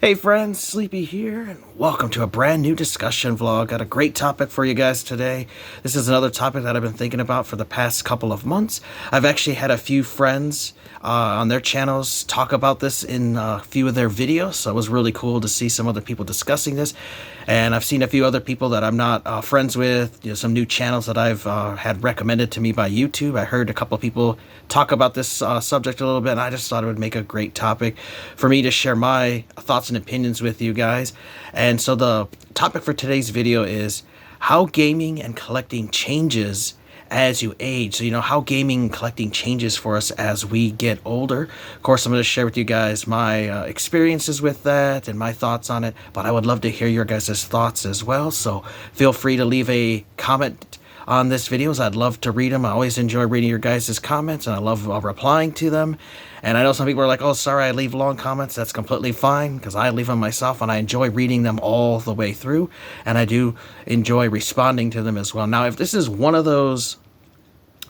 Hey friends, Sleepy here, and welcome to a brand new discussion vlog. Got a great topic for you guys today. This is another topic that I've been thinking about for the past couple of months. I've actually had a few friends on their channels talk about this in a few of their videos, so it was really cool to see some other people discussing this. And I've seen a few other people that I'm not friends with, some new channels that I've had recommended to me by YouTube. I heard a couple of people talk about this subject a little bit, and I just thought it would make a great topic for me to share my thoughts and opinions with you guys. And so the topic for today's video is how gaming and collecting changes as you age. So, how gaming and collecting changes for us as we get older. Of course, I'm going to share with you guys my experiences with that and my thoughts on it, but I would love to hear your guys' thoughts as well. So feel free to leave a comment on this videos. I'd love to read them. I always enjoy reading your guys' comments, and I love replying to them. And I know some people are like, oh, sorry, I leave long comments. That's completely fine, because I leave them myself, and I enjoy reading them all the way through, and I do enjoy responding to them as well. Now, if this is one of those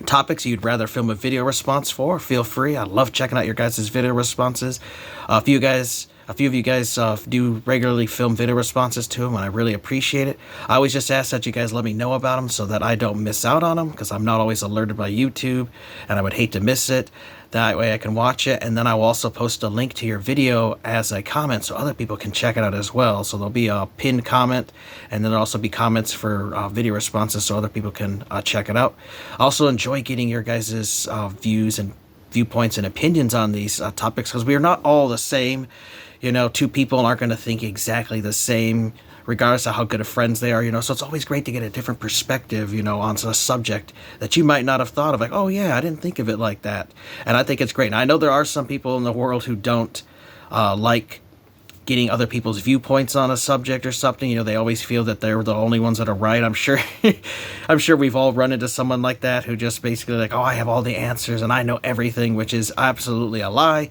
topics you'd rather film a video response for, feel free. I love checking out your guys' video responses. A few of you guys do regularly film video responses to them, and I really appreciate it. I always just ask that you guys let me know about them so that I don't miss out on them, because I'm not always alerted by YouTube, and I would hate to miss it. That way I can watch it, and then I will also post a link to your video as a comment so other people can check it out as well. So there'll be a pinned comment, and then there'll also be comments for video responses so other people can check it out. I also enjoy getting your guys' views and viewpoints and opinions on these topics, because we are not all the same. Two people aren't going to think exactly the same, regardless of how good of friends they are, so it's always great to get a different perspective, on a subject that you might not have thought of, like, oh yeah, I didn't think of it like that. And I think it's great. And I know there are some people in the world who don't like getting other people's viewpoints on a subject or something. They always feel that they're the only ones that are right. I'm sure I'm sure we've all run into someone like that who just basically like, oh, I have all the answers and I know everything, which is absolutely a lie.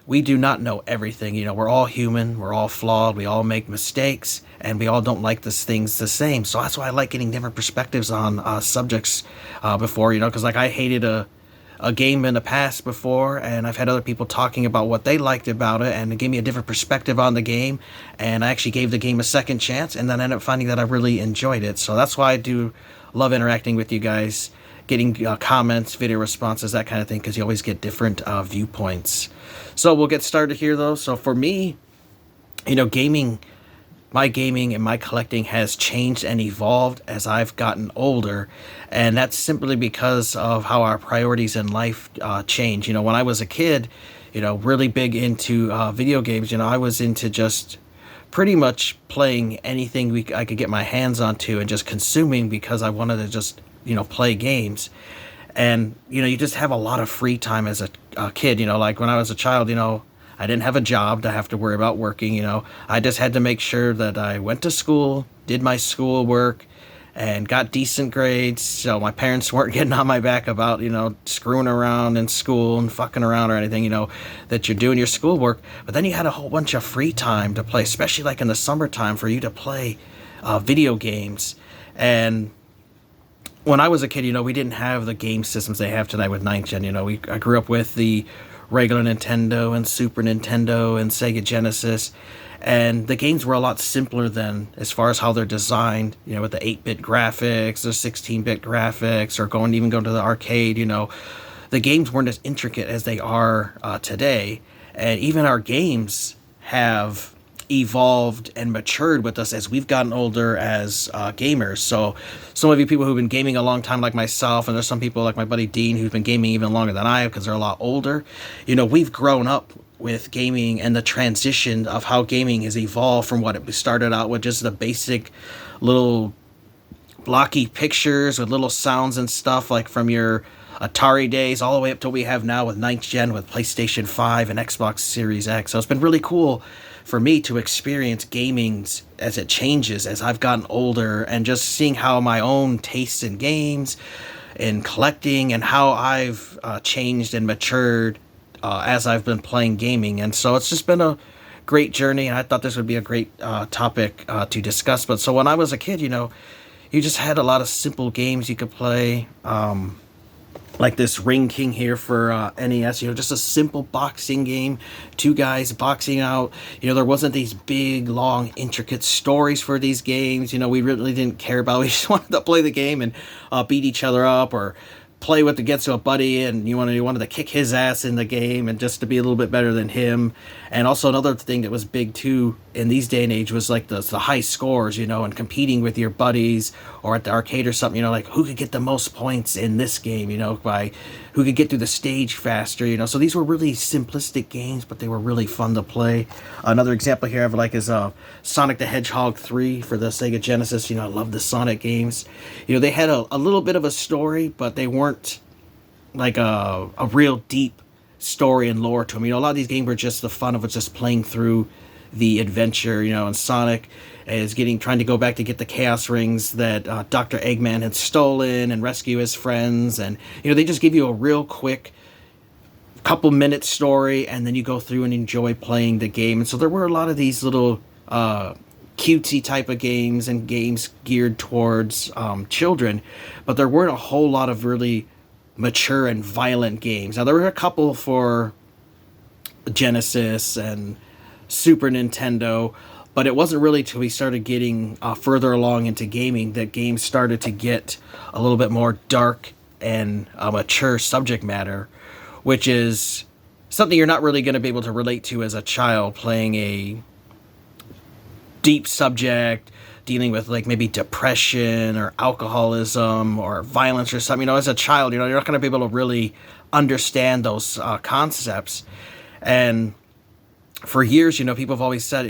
We do not know everything. We're all human, we're all flawed, we all make mistakes, and we all don't like these things the same. So that's why I like getting different perspectives on subjects before, because like I hated a game in the past before, and I've had other people talking about what they liked about it, and it gave me a different perspective on the game, and I actually gave the game a second chance, and then I ended up finding that I really enjoyed it. So that's why I do love interacting with you guys, getting comments, video responses, that kind of thing, because you always get different viewpoints. So we'll get started here, though. So for me, my gaming and my collecting has changed and evolved as I've gotten older, and that's simply because of how our priorities in life change. When I was a kid, really big into video games, I was into just pretty much playing anything I could get my hands onto and just consuming, because I wanted to just play games. And you just have a lot of free time as a kid. Like when I was a child, I didn't have a job to have to worry about working. I just had to make sure that I went to school, did my school work, and got decent grades, so my parents weren't getting on my back about screwing around in school and fucking around or anything, that you're doing your schoolwork. But then you had a whole bunch of free time to play, especially like in the summertime, for you to play video games. And when I was a kid, we didn't have the game systems they have tonight with 9th Gen. I grew up with the regular Nintendo and Super Nintendo and Sega Genesis, and the games were a lot simpler then as far as how they're designed, with the 8-bit graphics, the 16-bit graphics, or even go to the arcade. The games weren't as intricate as they are today, and even our games have evolved and matured with us as we've gotten older as gamers. So some of you people who've been gaming a long time like myself, and there's some people like my buddy Dean who's been gaming even longer than I have because they're a lot older, we've grown up with gaming and the transition of how gaming has evolved from what it started out with, just the basic little blocky pictures with little sounds and stuff, like from your Atari days, all the way up to what we have now with 9th Gen with PlayStation 5 and Xbox Series X. So it's been really cool for me to experience gaming as it changes as I've gotten older, and just seeing how my own tastes in games and collecting and how I've changed and matured as I've been playing gaming. And so it's just been a great journey, and I thought this would be a great topic to discuss. But so when I was a kid, you just had a lot of simple games you could play. like this Ring King here for NES, just a simple boxing game, two guys boxing out. There wasn't these big, long, intricate stories for these games. We really didn't care about it. We just wanted to play the game and beat each other up, or play with against a buddy, and you wanted to kick his ass in the game and just to be a little bit better than him. And also another thing that was big too in these day and age was like the high scores, and competing with your buddies or at the arcade or something, like who could get the most points in this game, by who could get through the stage faster, so these were really simplistic games, but they were really fun to play. Another example here I have is Sonic the Hedgehog 3 for the Sega Genesis. I love the Sonic games. They had a little bit of a story, but they weren't like a real deep story and lore to them. A lot of these games were just the fun of it, just playing through the adventure, and Sonic is trying to go back to get the Chaos Rings that Dr. Eggman had stolen and rescue his friends. And, they just give you a real quick couple minute story, and then you go through and enjoy playing the game. And so there were a lot of these little cutesy type of games and games geared towards children, but there weren't a whole lot of really mature and violent games. Now, there were a couple for Genesis and Super Nintendo, but it wasn't really till we started getting further along into gaming that games started to get a little bit more dark and mature subject matter, which is something you're not really going to be able to relate to as a child, playing a deep subject dealing with like maybe depression or alcoholism or violence or something. As a child, you're not going to be able to really understand those concepts. And for years, people have always said,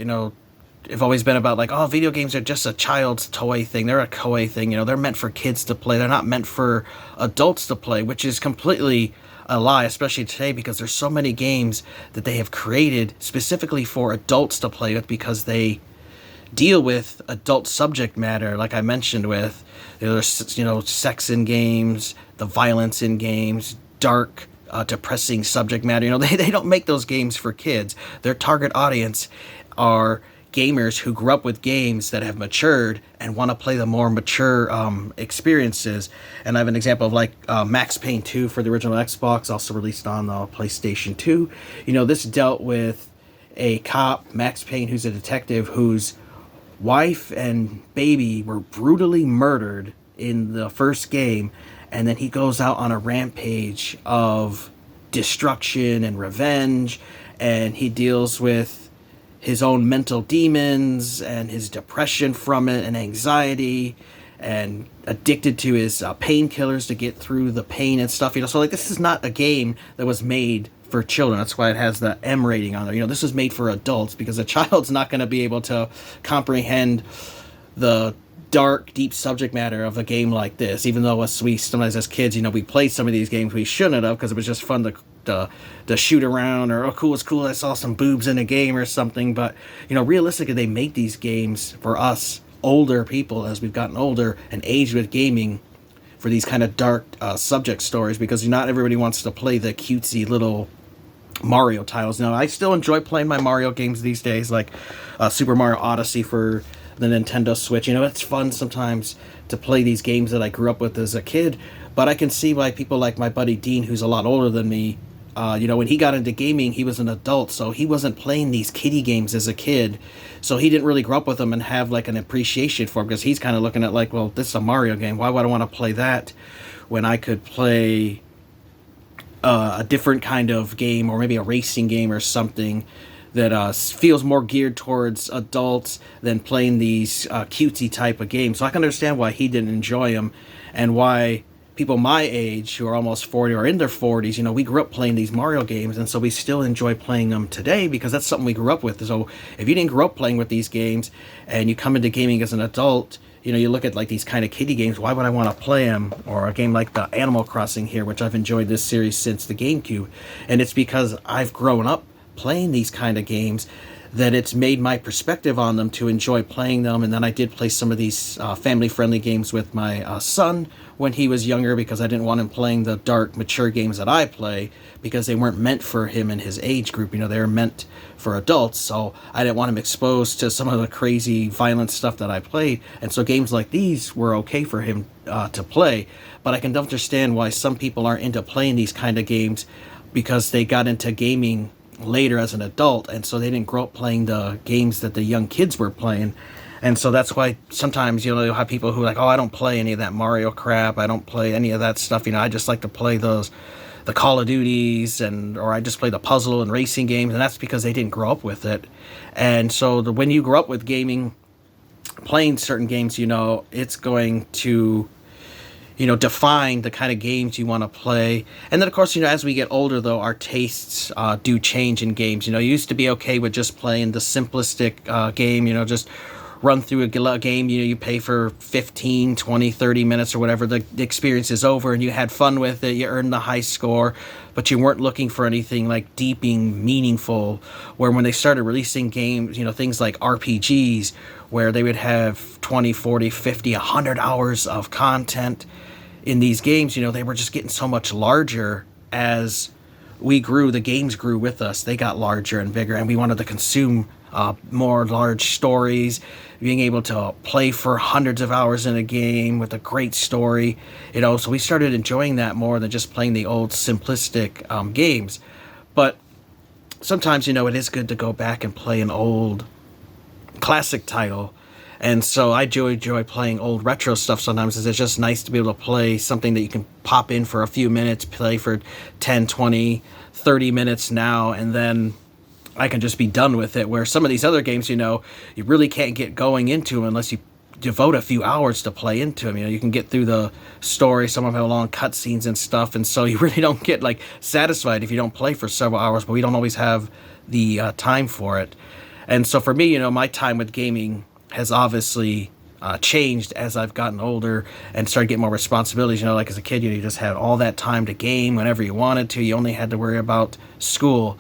it's always been about like, oh, video games are just a child's toy thing. They're a toy thing. They're meant for kids to play. They're not meant for adults to play, which is completely a lie, especially today, because there's so many games that they have created specifically for adults to play with, because they deal with adult subject matter, like I mentioned with, there's, sex in games, the violence in games, dark, depressing subject matter. They don't make those games for kids. Their target audience are gamers who grew up with games that have matured and want to play the more mature experiences. And I have an example of like Max Payne 2 for the original Xbox, also released on the PlayStation 2. This dealt with a cop, Max Payne, who's a detective whose wife and baby were brutally murdered in the first game, and then he goes out on a rampage of destruction and revenge, and he deals with his own mental demons and his depression from it and anxiety, and addicted to his painkillers to get through the pain and stuff. So like, this is not a game that was made for children. That's why it has the M rating on there. This is made for adults, because a child's not going to be able to comprehend the dark, deep subject matter of a game like this. Even though we sometimes as kids, we played some of these games we shouldn't have, because it was just fun to shoot around, or, oh, cool, it's cool, I saw some boobs in a game or something. But, realistically, they make these games for us older people as we've gotten older and aged with gaming, for these kind of dark subject stories, because not everybody wants to play the cutesy little Mario titles. Now, I still enjoy playing my Mario games these days, like Super Mario Odyssey for the Nintendo Switch. It's fun sometimes to play these games that I grew up with as a kid, but I can see why people like my buddy Dean, who's a lot older than me, when he got into gaming, he was an adult, so he wasn't playing these kiddie games as a kid, so he didn't really grow up with them and have like an appreciation for them, because he's kind of looking at like, well, this is a Mario game, why would I want to play that when I could play a different kind of game, or maybe a racing game or something that feels more geared towards adults than playing these cutesy type of games. So I can understand why he didn't enjoy them, and why people my age who are almost 40 or in their 40s, we grew up playing these Mario games, and so we still enjoy playing them today, because that's something we grew up with. So if you didn't grow up playing with these games and you come into gaming as an adult, you look at like these kind of kiddie games, why would I want to play them? Or a game like the Animal Crossing here, which I've enjoyed this series since the GameCube, and it's because I've grown up playing these kind of games that it's made my perspective on them to enjoy playing them. And then I did play some of these family-friendly games with my son when he was younger, because I didn't want him playing the dark, mature games that I play, because they weren't meant for him and his age group. You know, they were meant for adults, so I didn't want him exposed to some of the crazy, violent stuff that I played. And so games like these were okay for him to play. But I can understand why some people aren't into playing these kind of games, because they got into gaming later as an adult, and so they didn't grow up playing the games that the young kids were playing. And so that's why sometimes, you know, you'll have people who are like, oh, I don't play any of that Mario crap, I don't play any of that stuff, you know, I just like to play the Call of Duties, or I just play the puzzle and racing games. And that's because they didn't grow up with it. And so when you grow up with gaming, playing certain games, you know, it's going to, you know, define the kind of games you want to play. And then, of course, you know, as we get older, though, our tastes do change in games. You know, you used to be okay with just playing the simplistic game, you know, just run through a game. You know, you pay for 15, 20, 30 minutes or whatever. The experience is over and you had fun with it. You earned the high score, but you weren't looking for anything like deeping, meaningful. Where when they started releasing games, you know, things like RPGs, where they would have 20, 40, 50, 100 hours of content in these games, you know, they were just getting so much larger as we grew. The games grew with us. They got larger and bigger, and we wanted to consume more large stories, being able to play for hundreds of hours in a game with a great story, you know. So we started enjoying that more than just playing the old simplistic games. But sometimes, you know, it is good to go back and play an old classic title. And so I enjoy playing old retro stuff sometimes. It's just nice to be able to play something that you can pop in for a few minutes, play for 10, 20, 30 minutes now, and then I can just be done with it. Where some of these other games, you know, you really can't get going into them unless you devote a few hours to play into them. You know, you can get through the story. Some of them have long cutscenes and stuff, and so you really don't get like satisfied if you don't play for several hours. But we don't always have the time for it. And so for me, you know, my time with gaming has obviously changed as I've gotten older and started getting more responsibilities. You know, like as a kid, you just had all that time to game whenever you wanted to. You only had to worry about school.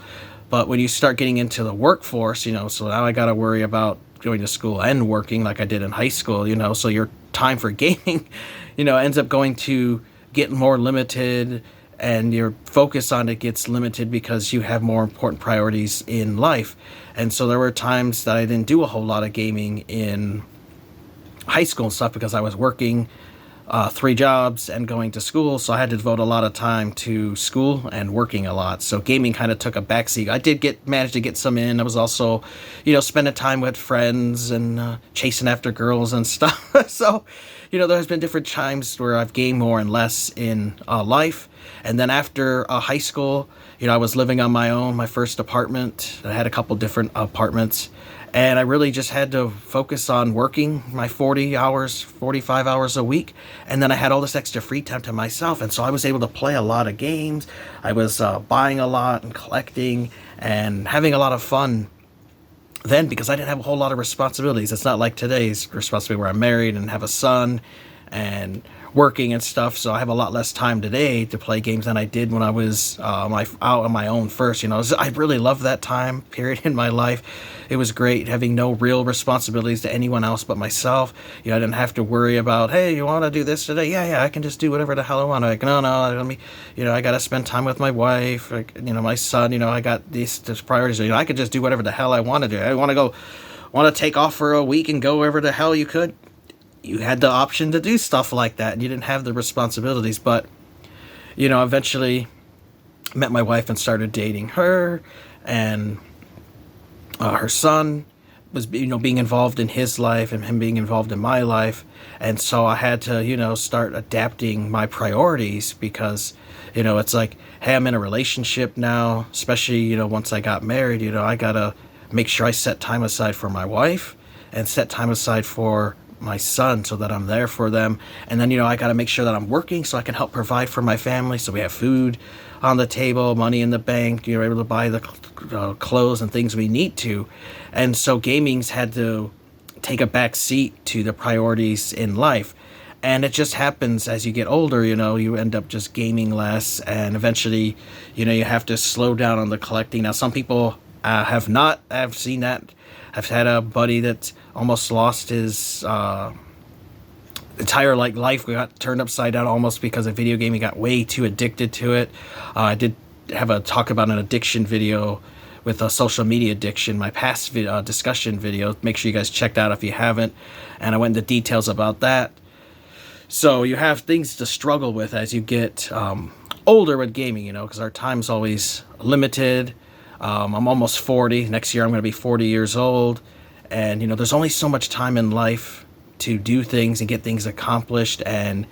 But when you start getting into the workforce, you know, so now I got to worry about going to school and working like I did in high school, you know, so your time for gaming, you know, ends up going to get more limited, and your focus on it gets limited because you have more important priorities in life. And so there were times that I didn't do a whole lot of gaming in high school and stuff because I was working 3 jobs and going to school, so I had to devote a lot of time to school and working a lot. So gaming kind of took a backseat. I did manage to get some in. I was also, you know, spending time with friends and chasing after girls and stuff. So, you know, there's been different times where I've gamed more and less in life. And then after high school, you know, I was living on my own, my first apartment. I had a couple different apartments. And I really just had to focus on working my 40 hours, 45 hours a week. And then I had all this extra free time to myself. And so I was able to play a lot of games. I was buying a lot and collecting and having a lot of fun then, because I didn't have a whole lot of responsibilities. It's not like today's responsibility where I'm married and have a son and working and stuff. So I have a lot less time today to play games than I did when I was out on my own first. You know, I really loved that time period in my life. It was great having no real responsibilities to anyone else but myself. You know, I didn't have to worry about, hey, you want to do this today? Yeah, I can just do whatever the hell I want. Like, no, let me, you know, I got to spend time with my wife, you know, my son, you know, I got these priorities. You know, I could just do whatever the hell I want to do. I want to take off for a week and go wherever the hell you could. You had the option to do stuff like that, and you didn't have the responsibilities. But, you know, eventually met my wife and started dating her, and her son was, you know, being involved in his life and him being involved in my life. And so I had to, you know, start adapting my priorities, because, you know, it's like, hey, I'm in a relationship now, especially, you know, once I got married, you know, I got to make sure I set time aside for my wife and set time aside for my son so that I'm there for them. And then, you know, I got to make sure that I'm working so I can help provide for my family, so we have food on the table, money in the bank, you're able to buy the clothes and things we need to. And so gaming's had to take a back seat to the priorities in life. And it just happens as you get older, you know, you end up just gaming less, and eventually, you know, you have to slow down on the collecting. Now, some people Have not. I've seen that. I've had a buddy that almost lost his entire life got turned upside down almost because of video game. He got way too addicted to it. I did have a talk about an addiction video with a social media addiction, my past discussion video. Make sure you guys check that out if you haven't. And I went into details about that. So you have things to struggle with as you get older with gaming, because our time's always limited. I'm almost 40. Next year I'm going to be 40 years old. And, there's only so much time in life to do things and get things accomplished. And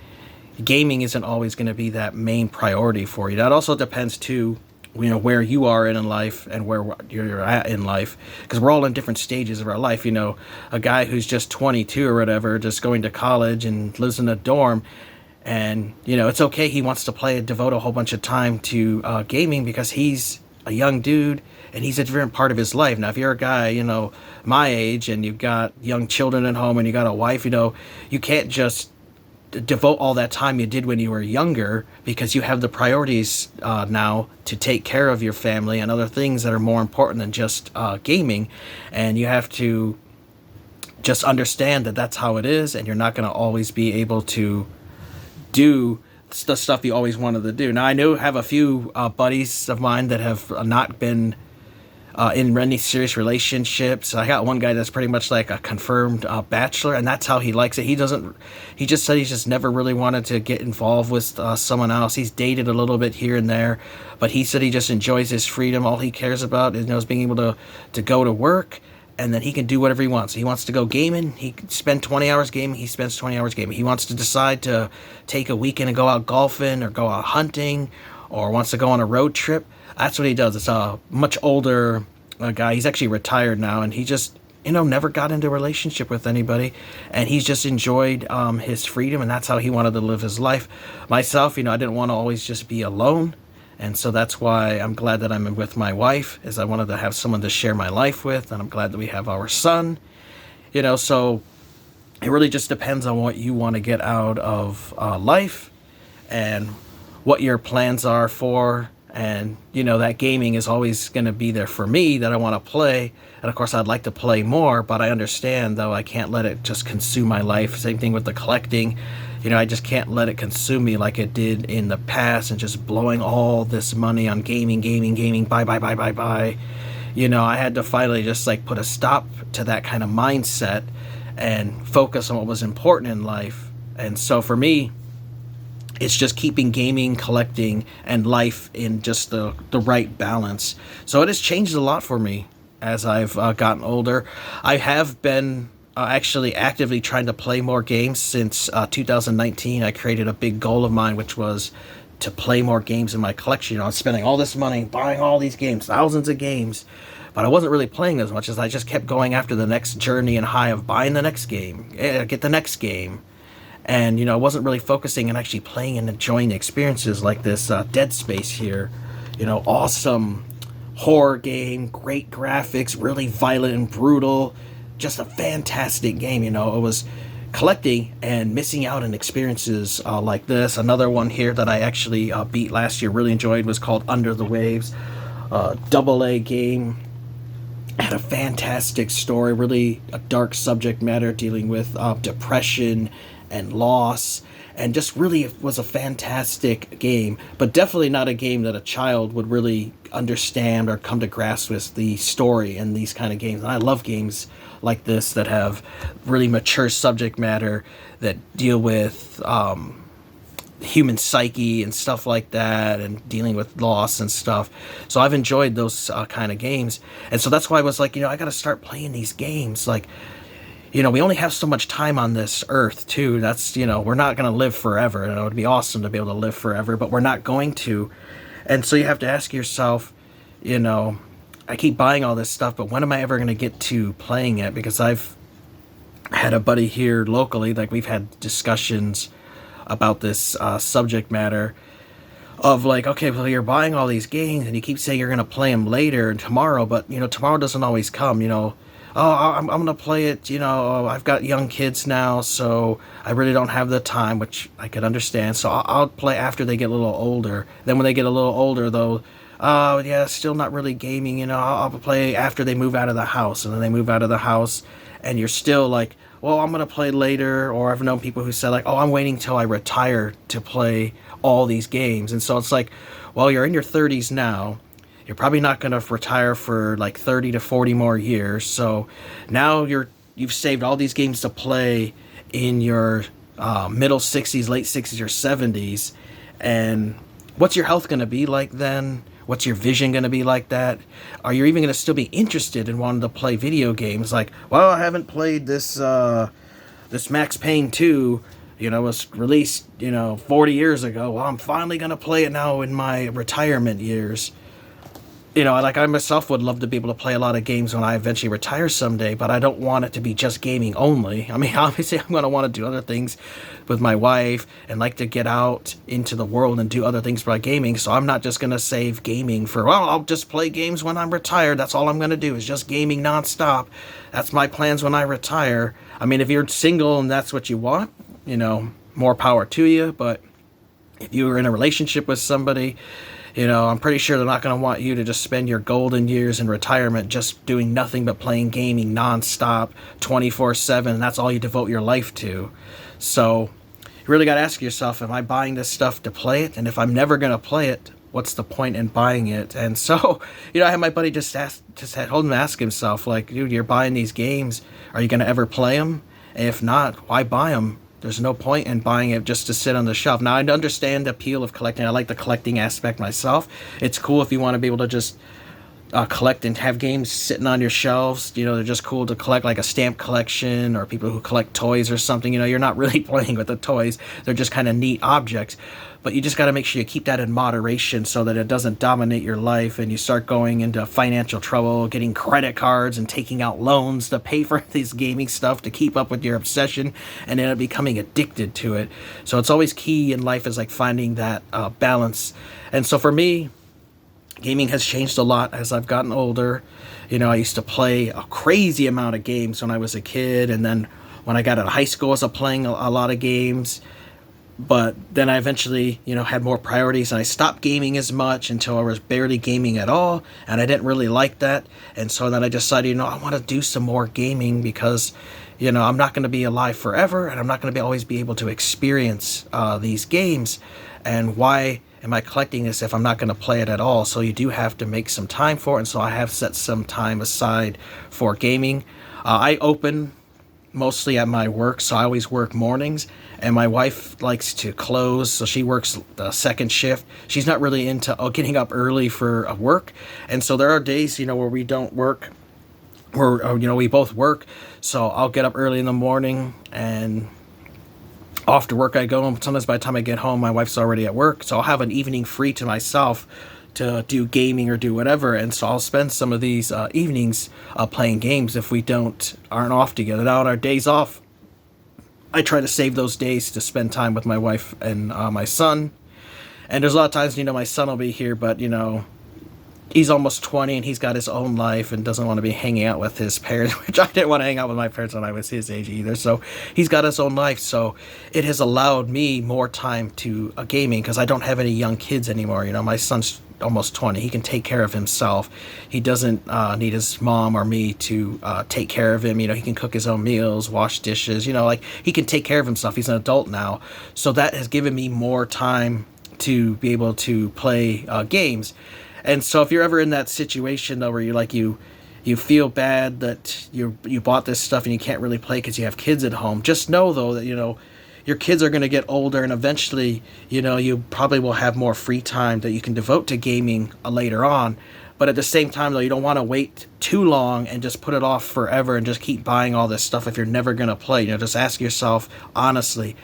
gaming isn't always going to be that main priority for you. That also depends, too, where you are in life and where you're at in life. Because we're all in different stages of our life. A guy who's just 22 or whatever, just going to college and lives in a dorm. And, it's okay. He wants to devote a whole bunch of time to gaming because he's a young dude and he's a different part of his life. Now, if you're a guy, my age and you've got young children at home and you got a wife, you can't just devote all that time you did when you were younger because you have the priorities now to take care of your family and other things that are more important than just gaming. And you have to just understand that that's how it is, and you're not going to always be able to do the stuff you always wanted to do. Now, I have a few buddies of mine that have not been in any serious relationships. I got one guy that's pretty much like a confirmed bachelor, and that's how he likes it. He just said he's just never really wanted to get involved with someone else. He's dated a little bit here and there, but he said he just enjoys his freedom. All he cares about is being able to go to work, and then he can do whatever he wants. He wants to go gaming, he can spend 20 hours gaming, he spends 20 hours gaming. He wants to decide to take a weekend and go out golfing or go out hunting or wants to go on a road trip. That's what he does. It's a much older guy. He's actually retired now, and he just, never got into a relationship with anybody, and he's just enjoyed his freedom, and that's how he wanted to live his life. Myself, I didn't want to always just be alone. And so that's why I'm glad that I'm with my wife, is I wanted to have someone to share my life with, and I'm glad that we have our son. So it really just depends on what you want to get out of life and what your plans are for. And, that gaming is always going to be there for me, that I want to play. And, of course, I'd like to play more, but I understand, though, I can't let it just consume my life. Same thing with the collecting. I just can't let it consume me like it did in the past and just blowing all this money on gaming, buy. I had to finally just put a stop to that kind of mindset and focus on what was important in life. And so for me, it's just keeping gaming, collecting, and life in just the right balance. So it has changed a lot for me as I've gotten older. I have been actually actively trying to play more games since 2019. I created a big goal of mine, which was to play more games in my collection. I was spending all this money buying all these games, thousands of games, but I wasn't really playing as much as I just kept going after the next journey and high of buying the next game, get the next game. And, I wasn't really focusing on actually playing and enjoying the experiences like this Dead Space here. Awesome horror game, great graphics, really violent and brutal. Just a fantastic game. It was collecting and missing out on experiences like this. Another one here that I actually beat last year, really enjoyed, was called Under the Waves. AA game. Had a fantastic story, really a dark subject matter dealing with depression and loss, and just really was a fantastic game, but definitely not a game that a child would really understand or come to grasp with the story in these kind of games. And I love games like this that have really mature subject matter that deal with human psyche and stuff like that, and dealing with loss and stuff. So I've enjoyed those kind of games, and so that's why I was like, I got to start playing these games. We only have so much time on this earth, too. That's, we're not going to live forever. It would be awesome to be able to live forever, but we're not going to. And so you have to ask yourself, I keep buying all this stuff, but when am I ever going to get to playing it? Because I've had a buddy here locally, we've had discussions about this subject matter of okay, well, you're buying all these games and you keep saying you're going to play them later and tomorrow, but, tomorrow doesn't always come, I'm going to play it, I've got young kids now, so I really don't have the time, which I could understand. So I'll play after they get a little older. Then when they get a little older, though, Yeah, still not really gaming. I'll play after they move out of the house, and then they move out of the house, and you're still like, well, I'm gonna play later. Or I've known people who said like, oh, I'm waiting till I retire to play all these games. And so it's like, well, you're in your 30s now. You're probably not gonna retire for like 30 to 40 more years. So now you've saved all these games to play in your middle 60s, late 60s, or 70s, and what's your health going to be like then? What's your vision going to be like that? Are you even going to still be interested in wanting to play video games? Like, well, I haven't played this Max Payne 2, was released, 40 years ago. Well, I'm finally going to play it now in my retirement years. Like I myself would love to be able to play a lot of games when I eventually retire someday, but I don't want it to be just gaming only. I mean, obviously I'm going to want to do other things with my wife and like to get out into the world and do other things by gaming. So I'm not just going to save gaming for, well, I'll just play games when I'm retired. That's all I'm going to do is just gaming nonstop. That's my plans when I retire. I mean, if you're single and that's what you want, more power to you. But if you were in a relationship with somebody, I'm pretty sure they're not going to want you to just spend your golden years in retirement just doing nothing but playing gaming nonstop, 24/7. That's all you devote your life to. So you really got to ask yourself, am I buying this stuff to play it? And if I'm never going to play it, what's the point in buying it? And so, I had my buddy told him to ask himself, like, dude, you're buying these games. Are you going to ever play them? And if not, why buy them? There's no point in buying it just to sit on the shelf. Now, I understand the appeal of collecting. I like the collecting aspect myself. It's cool if you want to be able to just collect and have games sitting on your shelves. They're just cool to collect, like a stamp collection, or people who collect toys or something. You're not really playing with the toys. They're just kind of neat objects. But you just got to make sure you keep that in moderation so that it doesn't dominate your life and you start going into financial trouble, getting credit cards and taking out loans to pay for this gaming stuff to keep up with your obsession, and end up becoming addicted to it. So it's always key in life is like finding that balance. And so for me, gaming has changed a lot as I've gotten older. I used to play a crazy amount of games when I was a kid, and then when I got out of high school, I was playing a lot of games. But then I eventually, had more priorities, and I stopped gaming as much until I was barely gaming at all, and I didn't really like that. And so then I decided, I want to do some more gaming because, I'm not going to be alive forever, and I'm not going to always be able to experience these games. And why am I collecting this if I'm not going to play it at all? So you do have to make some time for it, and so I have set some time aside for gaming. I open mostly at my work, so I always work mornings, and my wife likes to close, so she works the second shift. She's not really into getting up early for work, and so there are days where we don't work, where we both work. So I'll get up early in the morning, and off to work I go. Sometimes by the time I get home, my wife's already at work, so I'll have an evening free to myself to do gaming or do whatever. And so I'll spend some of these evenings playing games if we aren't off together. Now on our days off, I try to save those days to spend time with my wife and my son. And there's a lot of times, my son will be here, but he's almost 20 and he's got his own life and doesn't want to be hanging out with his parents, which I didn't want to hang out with my parents when I was his age either. So he's got his own life. So it has allowed me more time to gaming because I don't have any young kids anymore. My son's almost 20. He can take care of himself. He doesn't need his mom or me to take care of him. He can cook his own meals, wash dishes, like he can take care of himself. He's an adult now. So that has given me more time to be able to play games. And so if you're ever in that situation though, where you feel bad that you bought this stuff and you can't really play because you have kids at home, just know though that your kids are going to get older, and eventually you probably will have more free time that you can devote to gaming later on. But at the same time though, you don't want to wait too long and just put it off forever and just keep buying all this stuff if you're never going to play. Just ask yourself honestly,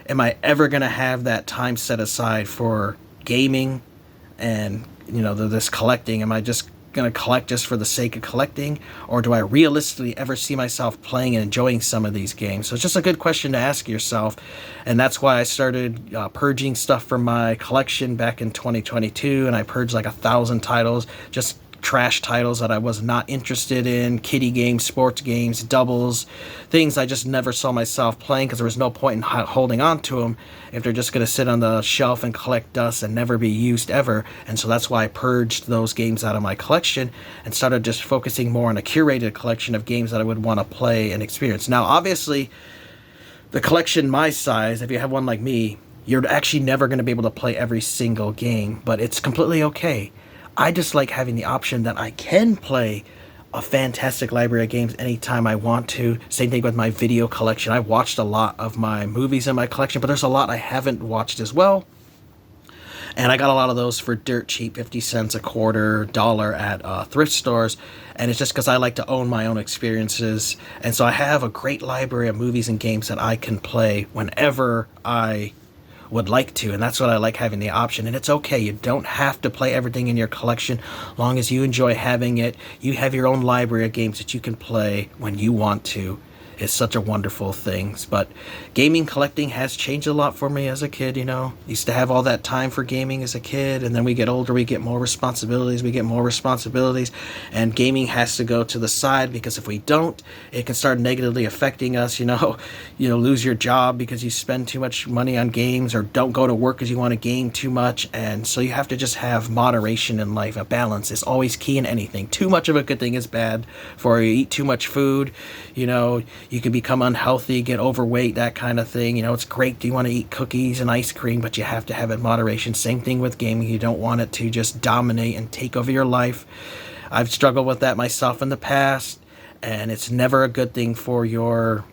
am I ever going to have that time set aside for gaming and this collecting? Am I just going to collect just for the sake of collecting, or do I realistically ever see myself playing and enjoying some of these games? So it's just a good question to ask yourself, and that's why I started purging stuff from my collection back in 2022, and I purged like 1,000 titles, just trash titles that I was not interested in, kiddie games, sports games, doubles, things I just never saw myself playing because there was no point in holding on to them if they're just going to sit on the shelf and collect dust and never be used ever. And so that's why I purged those games out of my collection and started just focusing more on a curated collection of games that I would want to play and experience. Now, obviously, the collection my size, if you have one like me, you're actually never going to be able to play every single game, but it's completely okay. I just like having the option that I can play a fantastic library of games anytime I want to. Same thing with my video collection. I've watched a lot of my movies in my collection, but there's a lot I haven't watched as well. And I got a lot of those for dirt cheap, 50 cents, a quarter, $1 at thrift stores. And it's just because I like to own my own experiences. And so I have a great library of movies and games that I can play whenever I would like to, and that's what I like, having the option. And it's okay, you don't have to play everything in your collection. Long as you enjoy having it, you have your own library of games that you can play when you want to. It's such a wonderful thing. But gaming collecting has changed a lot for me as a kid, you know. Used to have all that time for gaming as a kid, and then we get older, we get more responsibilities, and gaming has to go to the side, because if we don't, it can start negatively affecting us, you know. You lose your job because you spend too much money on games, or don't go to work because you want to game too much. And so you have to just have moderation in life. A balance is always key in anything. Too much of a good thing is bad for you. Eat too much food, you know, you can become unhealthy, get overweight, that kind of thing. You know, it's great, you want to eat cookies and ice cream, but you have to have it in moderation. Same thing with gaming. You don't want it to just dominate and take over your life. I've struggled with that myself in the past, and it's never a good thing for your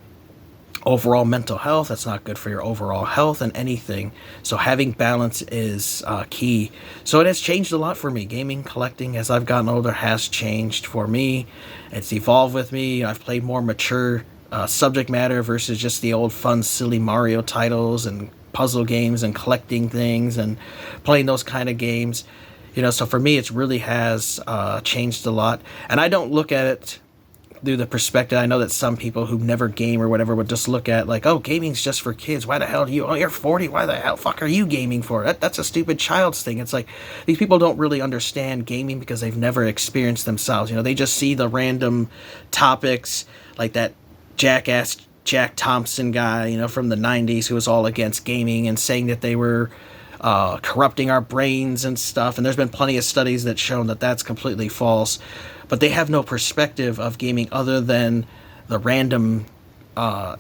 overall mental health. That's not good for your overall health and anything. So having balance is key. So it has changed a lot for me. Gaming, collecting, as I've gotten older, has changed for me. It's evolved with me. I've played more mature subject matter versus just the old fun, silly Mario titles and puzzle games and collecting things and playing those kind of games. You know, so for me, it really has changed a lot. And I don't look at it through the perspective. I know that some people who never game or whatever would just look at like, oh, gaming's just for kids. Why the hell do you, oh, you're 40. Why the hell fuck are you gaming for? That's a stupid child's thing. It's like, these people don't really understand gaming because they've never experienced themselves. You know, they just see the random topics like that jackass Jack Thompson guy, you know, from the 90s, who was all against gaming and saying that they were corrupting our brains and stuff. And there's been plenty of studies that show that that's completely false. But they have no perspective of gaming other than the random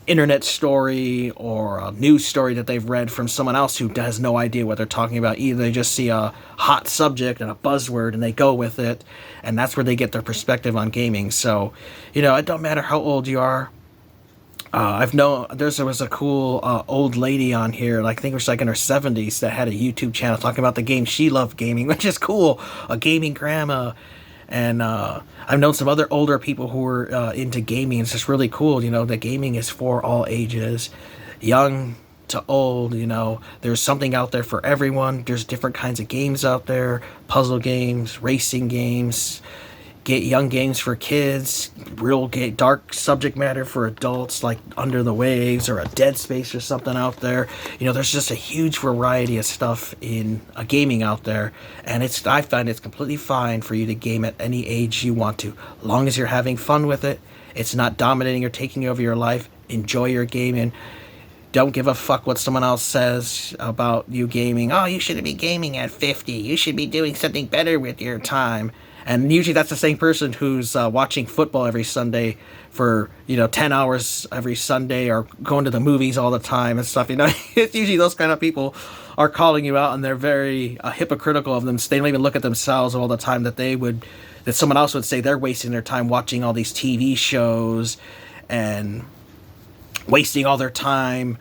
internet story or a news story that they've read from someone else who has no idea what they're talking about. Either they just see a hot subject and a buzzword and they go with it, and that's where they get their perspective on gaming. So, you know, it don't matter how old you are. I've known there was a cool old lady on here, like I think it was like in her 70s, that had a YouTube channel talking about the game she loved gaming, which is cool. A gaming grandma. And I've known some other older people who were into gaming. It's just really cool, you know, that gaming is for all ages, young to old. You know, there's something out there for everyone. There's different kinds of games out there, puzzle games, racing games, get young games for kids, real dark subject matter for adults like Under the Waves or a Dead Space or something out there. You know, there's just a huge variety of stuff in gaming out there, and I find it's completely fine for you to game at any age you want to, long as you're having fun with it. It's not dominating or taking over your life. Enjoy your gaming. Don't give a fuck what someone else says about you gaming. Oh, you shouldn't be gaming at 50. You should be doing something better with your time. And usually that's the same person who's watching football every Sunday for, you know, 10 hours every Sunday, or going to the movies all the time and stuff. You know, it's usually those kind of people are calling you out, and they're very hypocritical of them. They don't even look at themselves all the time that someone else would say they're wasting their time watching all these TV shows and wasting all their time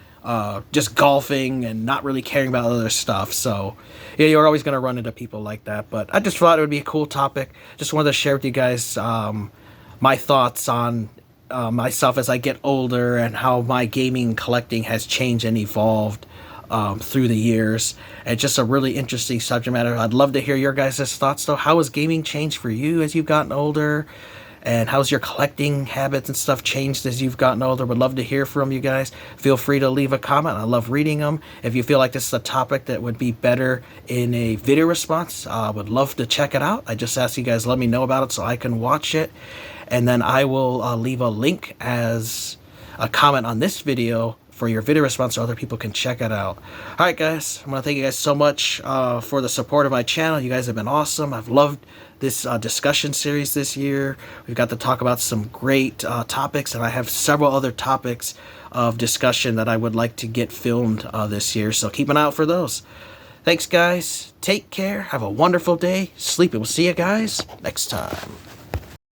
just golfing and not really caring about other stuff. So yeah, you're always going to run into people like that. But I just thought it would be a cool topic. Just wanted to share with you guys my thoughts on myself as I get older, and how my gaming collecting has changed and evolved through the years. And just a really interesting subject matter. I'd love to hear your guys' thoughts though. How has gaming changed for you as you've gotten older? And how's your collecting habits and stuff changed as you've gotten older? Would love to hear from you guys. Feel free to leave a comment. I love reading them. If you feel like this is a topic that would be better in a video response, I would love to check it out. I just ask you guys let me know about it so I can watch it. And then I will leave a link as a comment on this video for your video response so other people can check it out. Alright guys, I want to thank you guys so much for the support of my channel. You guys have been awesome. I've loved this discussion series this year. We've got to talk about some great topics, and I have several other topics of discussion that I would like to get filmed this year, so keep an eye out for those. Thanks guys, take care, have a wonderful day, sleep, and we'll see you guys next time.